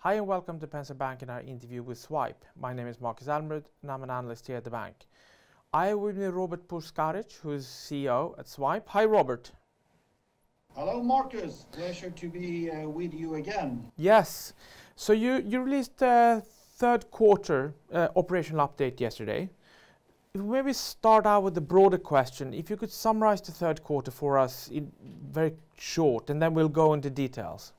Hi and welcome to Penser Bank and our interview with Zwipe. My name is Markus Almerud and I'm an analyst here at the bank. I am with Robert Puskaric, who is CEO at Zwipe. Hi Robert. Hello Markus, pleasure to be with you again. Yes, so you released a third quarter operational update yesterday. If we maybe start out with the broader question, if you could summarize the third quarter for us in very short and then we'll go into details.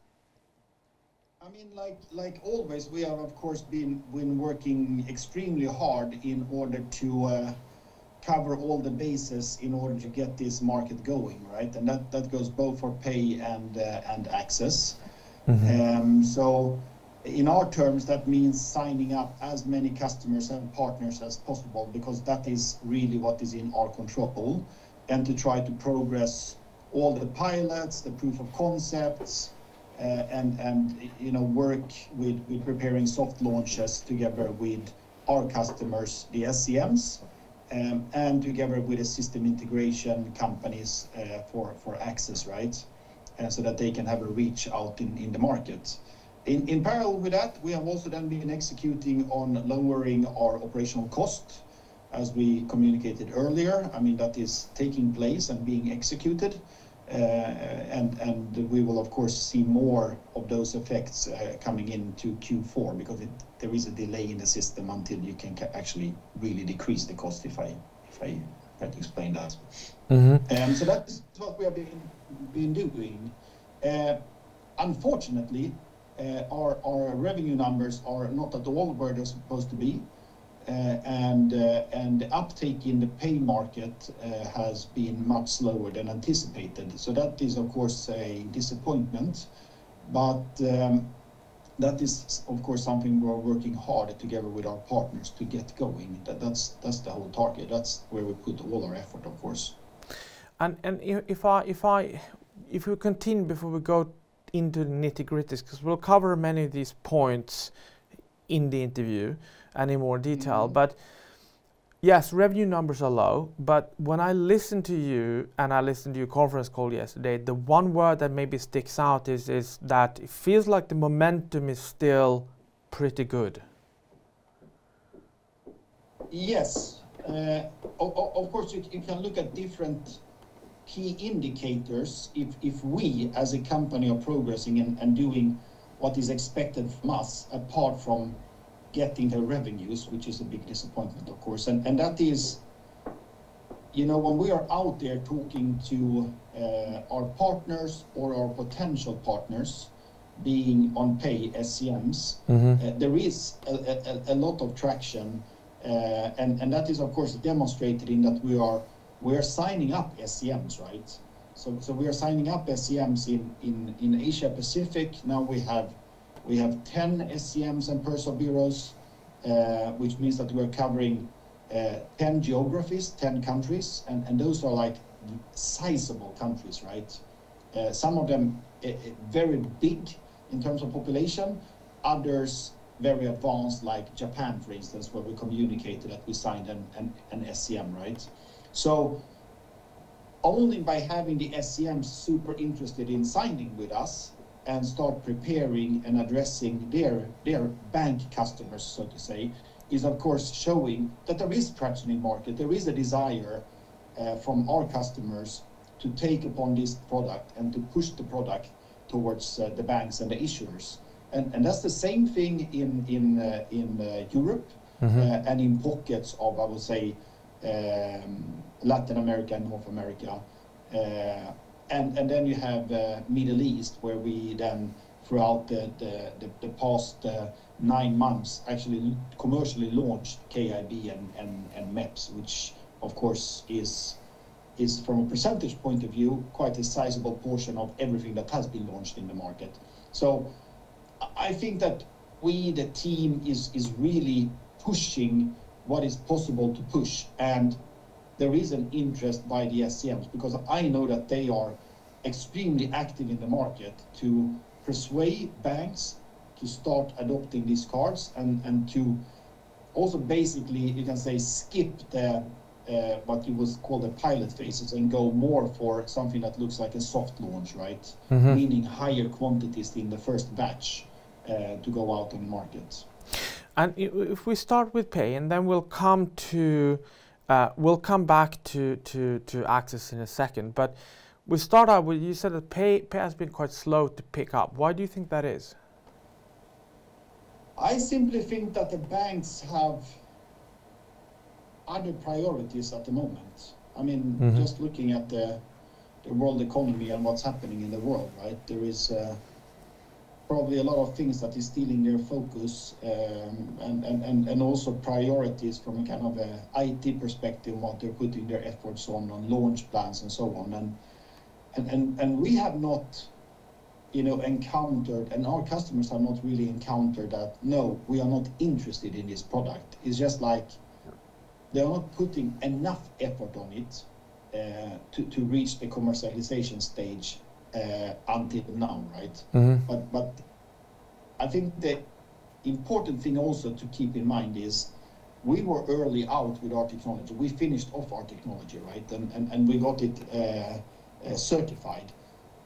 I mean, like always, we have of course been working extremely hard in order to cover all the bases in order to get this market going, right? And that goes both for pay and access. Mm-hmm. So in our terms, that means signing up as many customers and partners as possible, because that is really what is in our control, and to try to progress all the pilots, the proof of concepts, and work with preparing soft launches together with our customers, the SCMs, and together with the system integration companies for access, right? So that they can have a reach out in the market. In parallel with that, we have also then been executing on lowering our operational cost, as we communicated earlier. I mean, that is taking place and being executed. And we will of course see more of those effects coming into Q4, because there is a delay in the system until you can actually really decrease the cost, if I try to explain that. Mm-hmm. So that's what we have been doing. Unfortunately, our revenue numbers are not at all where they're supposed to be. And the uptake in the pay market has been much slower than anticipated. So that is of course a disappointment, but that is of course something we're working hard together with our partners to get going. That's the whole target. That's where we put all our effort, of course. And if we continue before we go into the nitty-gritties, because we'll cover many of these points in the interview and in more detail. Mm-hmm. But yes, revenue numbers are low, but when I listen to you and I listened to your conference call yesterday, the one word that maybe sticks out is that it feels like the momentum is still pretty good. Yes, of course you can look at different key indicators if we as a company are progressing and doing what is expected from us, apart from getting the revenues, which is a big disappointment, of course. And that is, when we are out there talking to our partners or our potential partners, being on pay SCMs, mm-hmm. There is a lot of traction, and that is of course demonstrated in that we are signing up SCMs, right? So we are signing up SCMs in Asia Pacific. Now we have 10 SCMs and personal bureaus, which means that we're covering 10 geographies, 10 countries, and those are like sizable countries, right? Some of them very big in terms of population, others very advanced, like Japan, for instance, where we communicated that we signed an SCM, right? So only by having the SCMs super interested in signing with us and start preparing and addressing their bank customers, so to say, is of course showing that there is traction in market. There is a desire from our customers to take upon this product and to push the product towards the banks and the issuers. And that's the same thing in Europe, mm-hmm. And in pockets of, I would say, Latin America and North America. And then you have Middle East, where we then throughout the past 9 months actually commercially launched KIB and MEPS, which of course is from a percentage point of view quite a sizable portion of everything that has been launched in the market. So I think that we, the team, is really pushing what is possible to push, and there is an interest by the SCMs, because I know that they are extremely active in the market to persuade banks to start adopting these cards and to also basically, you can say, skip the what you would call the pilot phases and go more for something that looks like a soft launch, right? Mm-hmm. Meaning higher quantities in the first batch. to go out on the market. And if we start with pay, and then we'll come back to access in a second, but we start out with, you said that pay has been quite slow to pick up. Why do you think that is? I simply think that the banks have other priorities at the moment. I mean, just looking at the world economy and what's happening in the world, right? There is probably a lot of things that is stealing their focus, and also priorities from a kind of a IT perspective, what they're putting their efforts on launch plans and so on. And we have not, encountered, and our customers have not really encountered that, no, we are not interested in this product. It's just like they are not putting enough effort on it to reach the commercialization stage until now, right? But I think the important thing also to keep in mind is we were early out with our technology. We finished off our technology, right? And we got it certified.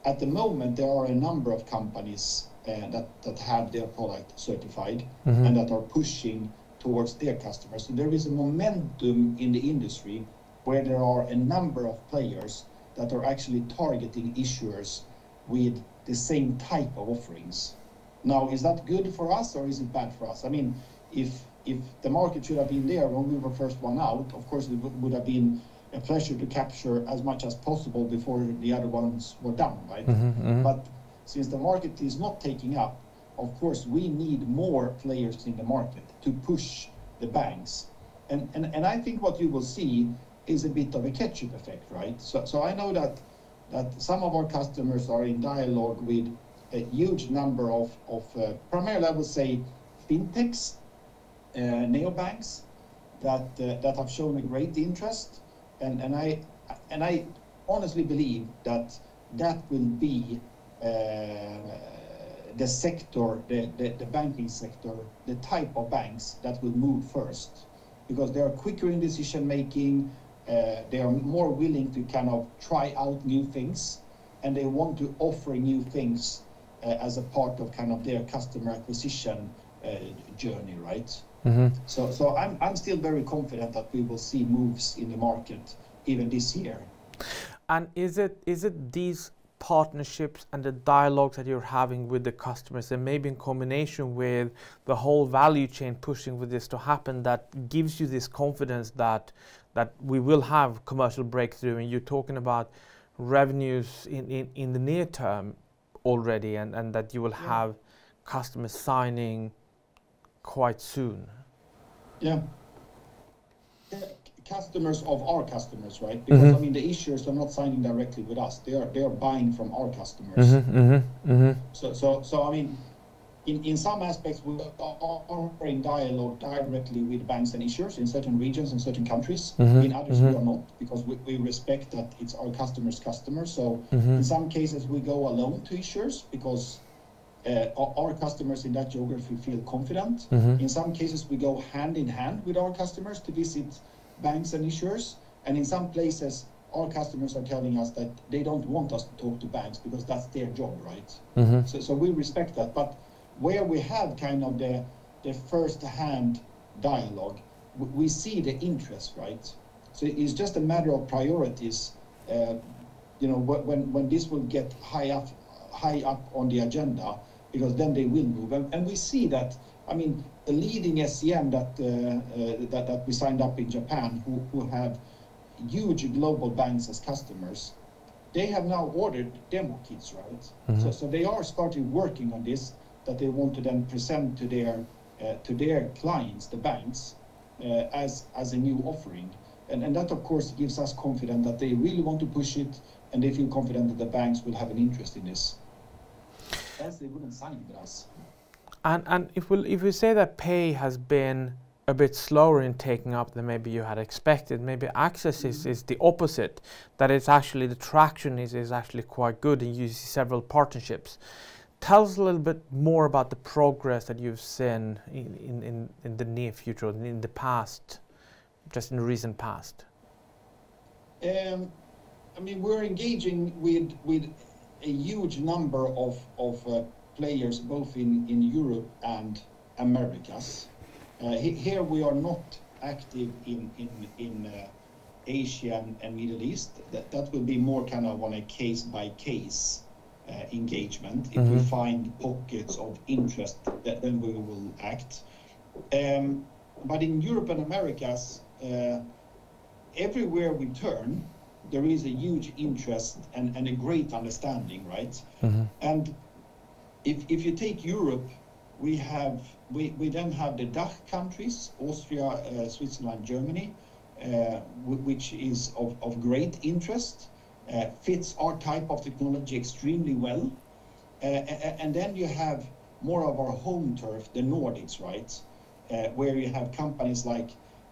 At the moment, there are a number of companies that have their product certified and that are pushing towards their customers. So there is a momentum in the industry where there are a number of players that are actually targeting issuers with the same type of offerings. Now, is that good for us or is it bad for us? I mean, if the market should have been there when we were first one out, of course it would have been a pleasure to capture as much as possible before the other ones were done, right? But since the market is not taking up, of course we need more players in the market to push the banks. And I think what you will see is a bit of a catch-up effect, right? So I know that some of our customers are in dialogue with a huge number of primarily I would say fintechs, neobanks that have shown a great interest, and I honestly believe that will be the sector, the banking sector, the type of banks that will move first, because they are quicker in decision making, they are more willing to kind of try out new things, and they want to offer new things as a part of kind of their customer acquisition journey, right? So I'm still very confident that we will see moves in the market even this year. And is it these partnerships and the dialogues that you're having with the customers, and maybe in combination with the whole value chain pushing for this to happen, that gives you this confidence that we will have commercial breakthrough? And you're talking about revenues in the near term already, and that you will have customers signing quite soon. Yeah. Customers of our customers, right? Because I mean, the issuers are not signing directly with us; they are buying from our customers. So I mean, in some aspects, we are in dialogue directly with banks and issuers in certain regions and certain countries. In others, we are not, because we respect that it's our customers' customers. So in some cases, we go alone to issuers because our customers in that geography feel confident. In some cases, we go hand in hand with our customers to visit banks and issuers, and in some places our customers are telling us that they don't want us to talk to banks because that's their job, right? So we respect that, but where we have kind of the first-hand dialogue, we see the interest, right? So it's just a matter of priorities. When this will get high up on the agenda, because then they will move, and we see that. I mean, the leading SCM that we signed up in Japan, who have huge global banks as customers, they have now ordered demo kits, right? So they are starting working on this, that they want to then present to their clients, the banks, as a new offering, and that of course gives us confidence that they really want to push it, and they feel confident that the banks will have an interest in this. Else they wouldn't sign with us. And if we say that pay has been a bit slower in taking up than maybe you had expected, maybe access is the opposite, that it's actually the traction is actually quite good, and you see several partnerships. Tell us a little bit more about the progress that you've seen in the near future, in the past, just in the recent past. I mean, we're engaging with a huge number of players both in Europe and Americas. Here we are not active in Asia and Middle East. That will be more kind of on a case-by-case engagement. If we find pockets of interest, then we will act. But in Europe and Americas, everywhere we turn, there is a huge interest and a great understanding, right? And if you take Europe, we then have the DACH countries, Austria, Switzerland, Germany, which is of great interest, fits our type of technology extremely well. And then you have more of our home turf, the Nordics, right? Where you have companies like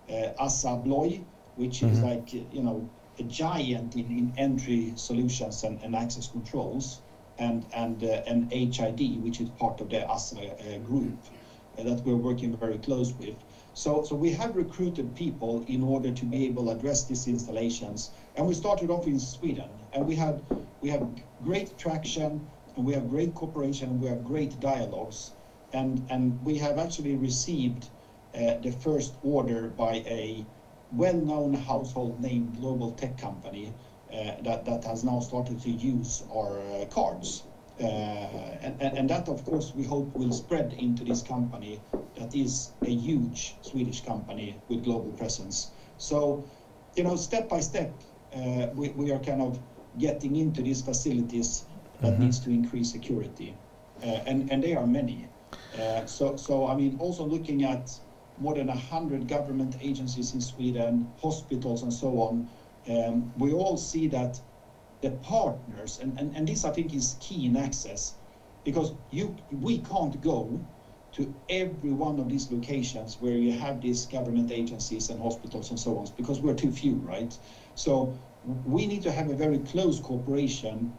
Assa Abloy, which is like, you know, a giant in entry solutions and access controls, and HID, which is part of the Assa group that we're working very close with. So we have recruited people in order to be able to address these installations. And we started off in Sweden, and we have great traction, and we have great cooperation, and we have great dialogues. And we have actually received the first order by a well-known household name global tech company that has now started to use our cards. And that, of course, we hope will spread into this company that is a huge Swedish company with global presence. So, you know, step by step, we are kind of getting into these facilities that needs to increase security. And there are many. So I mean, also looking at more than 100 government agencies in Sweden, hospitals and so on, we all see that the partners, and this I think is key in access, because we can't go to every one of these locations where you have these government agencies and hospitals and so on, because we're too few, right? So we need to have a very close cooperation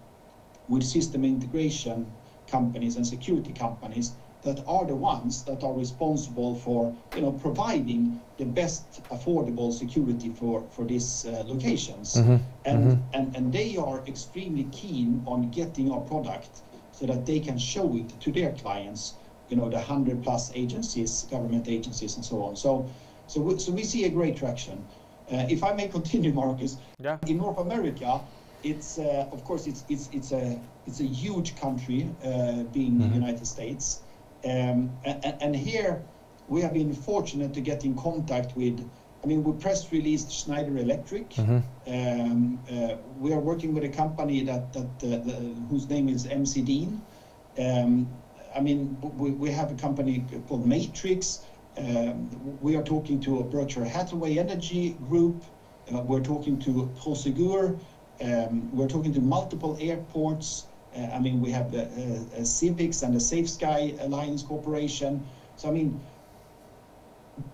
with system integration companies and security companies that are the ones that are responsible for, you know, providing the best affordable security for these locations. And they are extremely keen on getting our product so that they can show it to their clients, you know, the 100+ agencies, government agencies and so on. So we see a great traction. If I may continue, Marcus, in North America, it's of course it's a huge country, being the United States. And here we have been fortunate to get in contact with, I mean, we press released Schneider Electric. We are working with a company whose name is MC Dean. I mean, we have a company called Matrix. We are talking to a Berkshire Hathaway Energy Group. We're talking to Prosegur. We're talking to multiple airports. I mean, we have the Civics and the Safe Sky Alliance Corporation. So, I mean,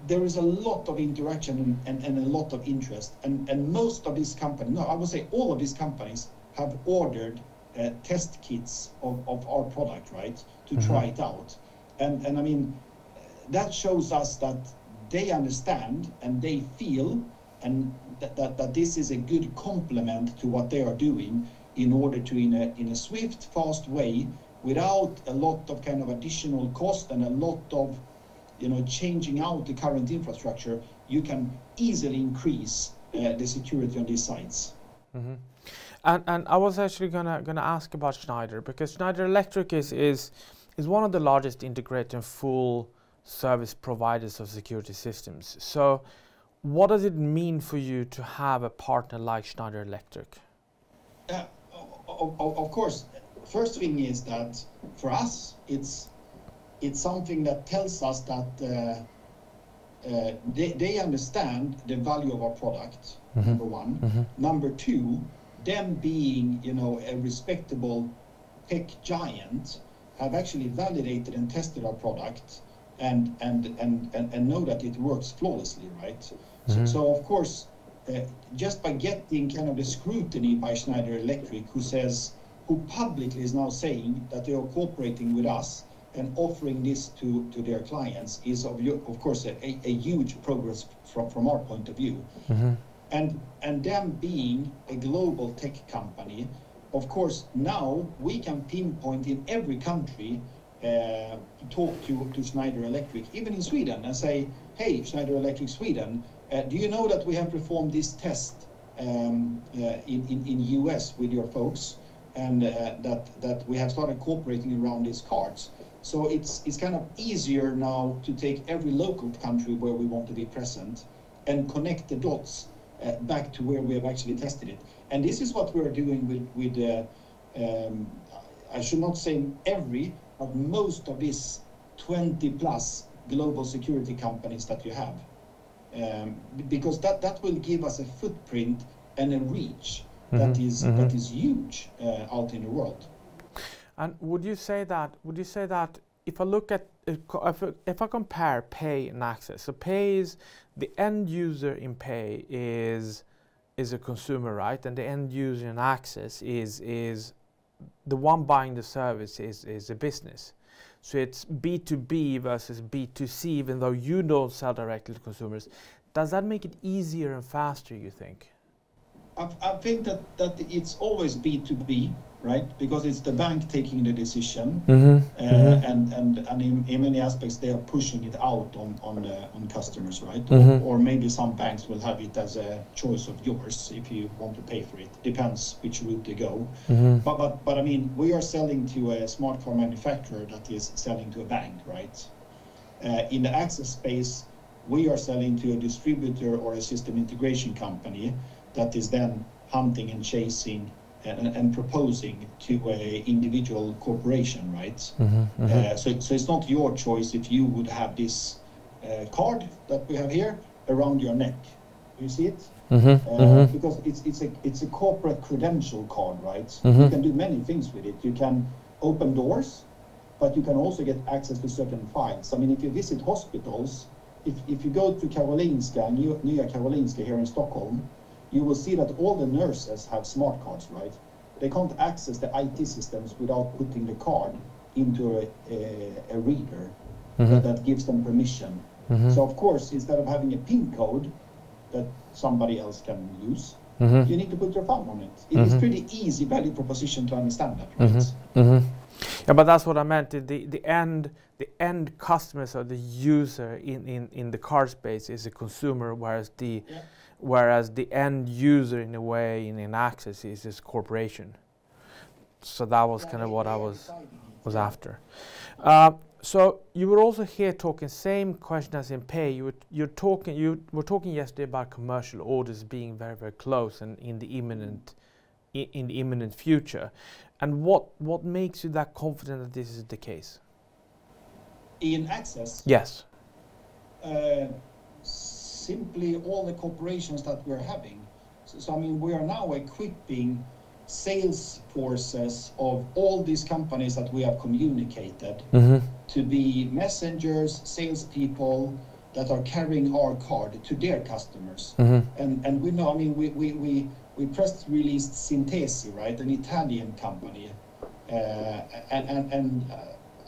there is a lot of interaction and a lot of interest. And most of these companies, no, I would say all of these companies have ordered test kits of our product, right, to try it out. And I mean, that shows us that they understand and they feel and that this is a good complement to what they are doing, in order to, in a swift, fast way, without a lot of kind of additional cost and a lot of, you know, changing out the current infrastructure, you can easily increase the security on these sites. And I was actually gonna ask about Schneider, because Schneider Electric is one of the largest integrated and full service providers of security systems. So, what does it mean for you to have a partner like Schneider Electric? Of course, first thing is that for us, it's something that tells us that they understand the value of our product, number one. Number two, them being, you know, a respectable tech giant, have actually validated and tested our product and know that it works flawlessly, right? So of course, just by getting kind of the scrutiny by Schneider Electric, who publicly is now saying that they are cooperating with us and offering this to their clients, is of course a huge progress from our point of view. And them being a global tech company, of course now we can pinpoint in every country talk to Schneider Electric, even in Sweden, and say, hey, Schneider Electric Sweden, do you know that we have performed this test in US with your folks, and that we have started cooperating around these cards. So it's kind of easier now to take every local country where we want to be present and connect the dots back to where we have actually tested it. And this is what we're doing with I should not say every, but most of these 20 plus global security companies that you have. Because that will give us a footprint and a reach that is huge out in the world. And would you say that if I look at if I compare pay and access, so pay is the end user in pay is a consumer, right, and the end user in access is the one buying the service is a business. So it's B2B versus B2C, even though you don't sell directly to consumers. Does that make it easier and faster, you think? I think that it's always B2B, right? Because it's the bank taking the decision, and in many aspects they are pushing it out on customers, right? Or maybe some banks will have it as a choice of yours if you want to pay for it. Depends which route they go. But I mean, we are selling to a smart car manufacturer that is selling to a bank, right? In the access space, we are selling to a distributor or a system integration company that is then hunting and chasing and proposing to an individual corporation, right? So it's not your choice if you would have this card that we have here around your neck. You see it? Because it's a corporate credential card, right? You can do many things with it. You can open doors, but you can also get access to certain files. I mean, if you visit hospitals, if you go to Karolinska, Nya Karolinska here in Stockholm, you will see that all the nurses have smart cards, right? They can't access the IT systems without putting the card into a reader that gives them permission. So of course, instead of having a PIN code that somebody else can use, you need to put your thumb on it. It's pretty easy value proposition to understand that, right? Yeah, but that's what I meant. The end customers or the user in the card space is a consumer, whereas the end user in a way in access is this corporation. So that was kind of what I was after. So you were also here talking same question as in pay. You were talking yesterday about commercial orders being very, very close and in the imminent future. And what makes you that confident that this is the case? In access? Yes. Simply all the corporations that we're having. So I mean, we are now equipping sales forces of all these companies that we have communicated to be messengers, salespeople that are carrying our card to their customers. And we know, I mean, we press released Sintesi, right, an Italian company, and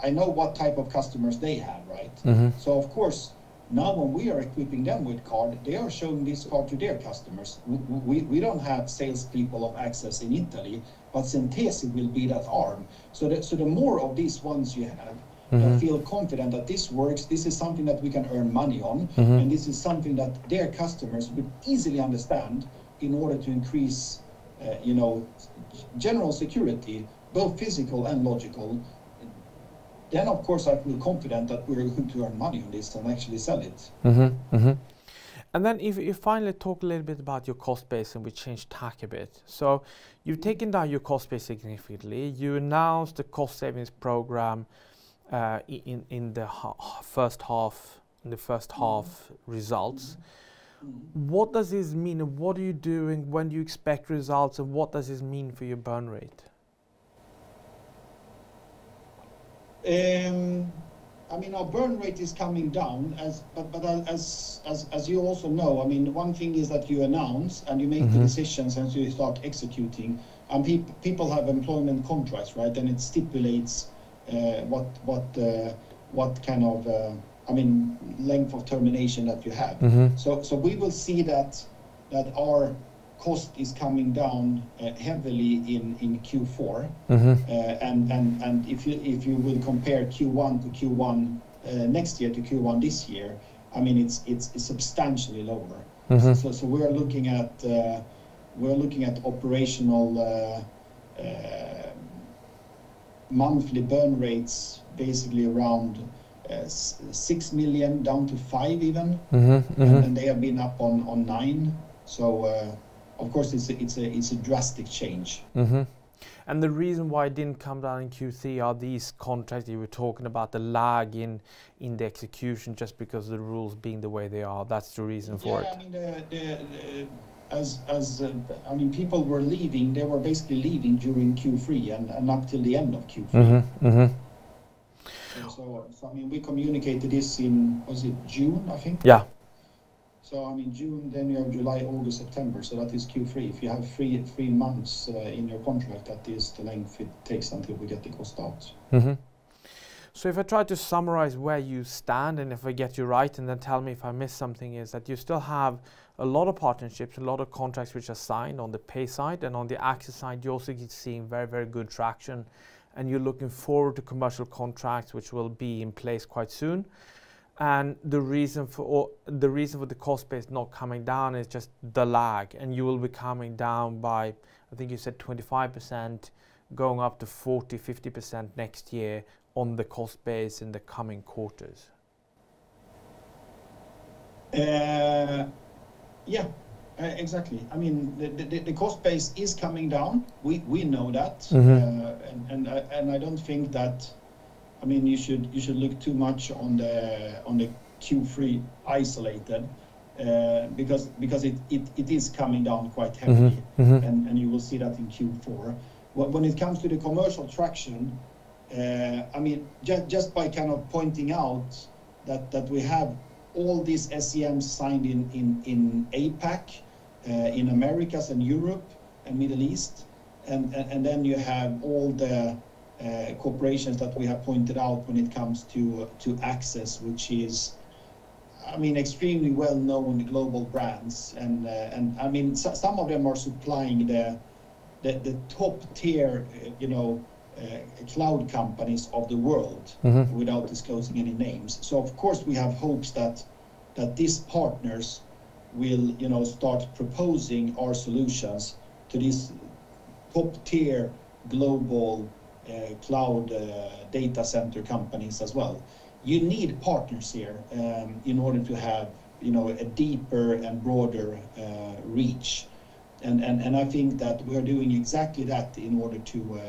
I know what type of customers they have, right? So of course, now when we are equipping them with card, they are showing this card to their customers. We don't have salespeople of access in Italy, but Sintesi will be that arm. So the more of these ones you have, that feel confident that this works, this is something that we can earn money on, and this is something that their customers would easily understand in order to increase, general security, both physical and logical. Then, of course, I feel confident that we're going to earn money on this and actually sell it. And then if you finally talk a little bit about your cost base, and we change tack a bit. So you've taken down your cost base significantly. You announced the cost savings program in the first half results. What does this mean, and what are you doing? When do you expect results, and what does this mean for your burn rate? I mean, our burn rate is coming down, but as you also know, I mean, one thing is that you announce and you make the decisions and you start executing, and people have employment contracts, right? And it stipulates what kind of length of termination that you have. So we will see that our cost is coming down heavily in Q4. And if you will compare Q1 to Q1 next year to Q1 this year, I mean it's substantially lower. So we're looking at operational monthly burn rates basically around 6 million down to 5 even, and they have been up on 9. So of course it's a drastic change. And the reason why it didn't come down in Q3 are these contracts you were talking about, the lag in the execution, just because of the rules being the way they are. That's the reason for it. I mean, people were leaving. They were basically leaving during Q3 and up till the end of Q3. So I mean, we communicated this in, was it June, I think? Yeah. So I mean, June, then you have July, August, September. So that is Q3. If you have three months in your contract, that is the length it takes until we get the cost out. So if I try to summarize where you stand, and if I get you right, and then tell me if I missed something, is that you still have a lot of partnerships, a lot of contracts which are signed on the pay side, and on the access side, you're also seeing very, very good traction, and you're looking forward to commercial contracts which will be in place quite soon. And the reason for the cost base not coming down is just the lag, and you will be coming down by, I think you said 25%, going up to 40-50% next year on the cost base in the coming quarters. Yeah, exactly. I mean, the cost base is coming down. We know that, and I don't think that. I mean, you should look too much on the Q3 isolated, because it is coming down quite heavily, and you will see that in Q4. When it comes to the commercial traction, I mean, just by kind of pointing out that we have all these SEMs signed in APAC, in Americas and Europe and Middle East, and then you have all the corporations that we have pointed out when it comes to access, which is, I mean, extremely well known global brands, and I mean some of them are supplying the top tier, cloud companies of the world, without disclosing any names. So of course we have hopes that these partners will start proposing our solutions to these top tier global cloud data center companies as well. You need partners here in order to have a deeper and broader reach, and I think that we are doing exactly that in order to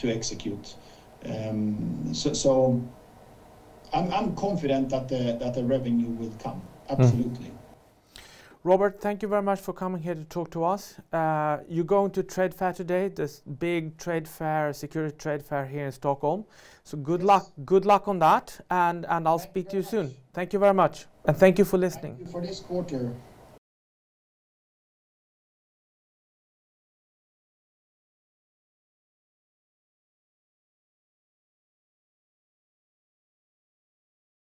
execute. So I'm confident that the revenue will come. Absolutely. Robert, thank you very much for coming here to talk to us. You're going to trade fair today, this big trade fair, security trade fair here in Stockholm. So good luck on that, and I'll speak to you soon. Thank you very much, and thank you for listening. Thank you for this quarter.